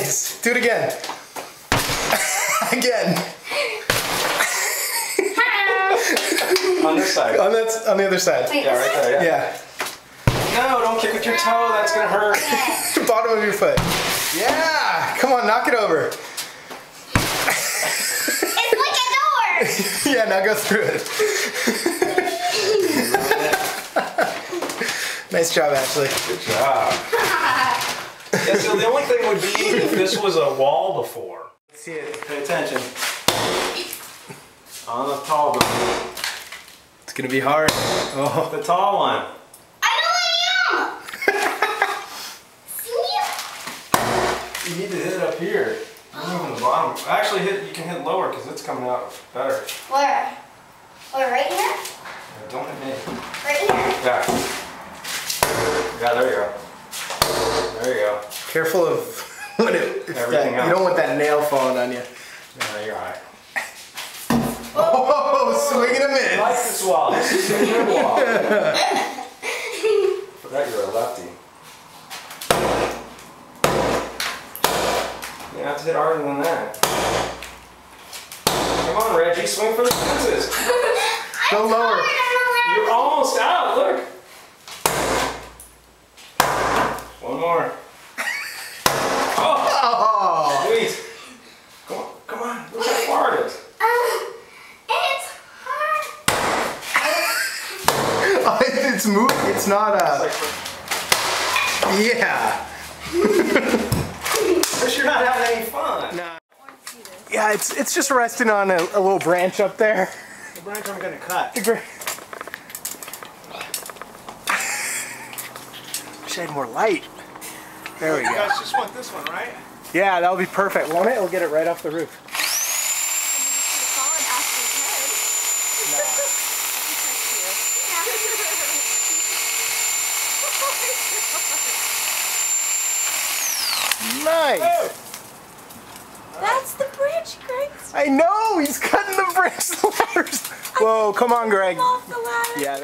Nice. Do it again. Again. On this side. On the other side. Wait, Yeah, right there. Yeah. No, don't kick with your toe. That's gonna hurt. Bottom of your foot. Yeah. Come on, knock it over. It's like a door. Yeah, now go through it. Nice job, Ashley. Good job. Yeah, so the only thing would be if this was a wall before. Let's see it. Pay attention. On the tall one. It's gonna be hard. Oh. The tall one. I know I am. See? You need to hit it up here. From the bottom. Actually, you can hit lower because it's coming out better. Where? Where, right here? Don't hit me. Right here? Yeah. Yeah, there you go. There you go. Careful of when Everything else. you don't want that nail falling on you. Yeah, you're alright. Oh, swing and a I miss. like this wall. This is a good wall. Forgot you're a lefty. You have to hit harder than that. Come on, Reggie, swing for the fences. Go lower. You're almost out, look. One more. Oh, sweet. Come on, come on. Look how far it is. It's hard. It's moving. It's not It's a. like, Yeah. but you're not having any fun. Nah. Yeah, it's just resting on a little branch up there. The branch I'm gonna cut. Wish I had more light. There we You go. guys just want this one, right? Yeah, that'll be perfect, won't it? We'll get it right off the roof. Nice. Oh. That's the bridge, Greg. I know, he's cutting the branch. Whoa, come on, Greg. Off the ladder. Yeah.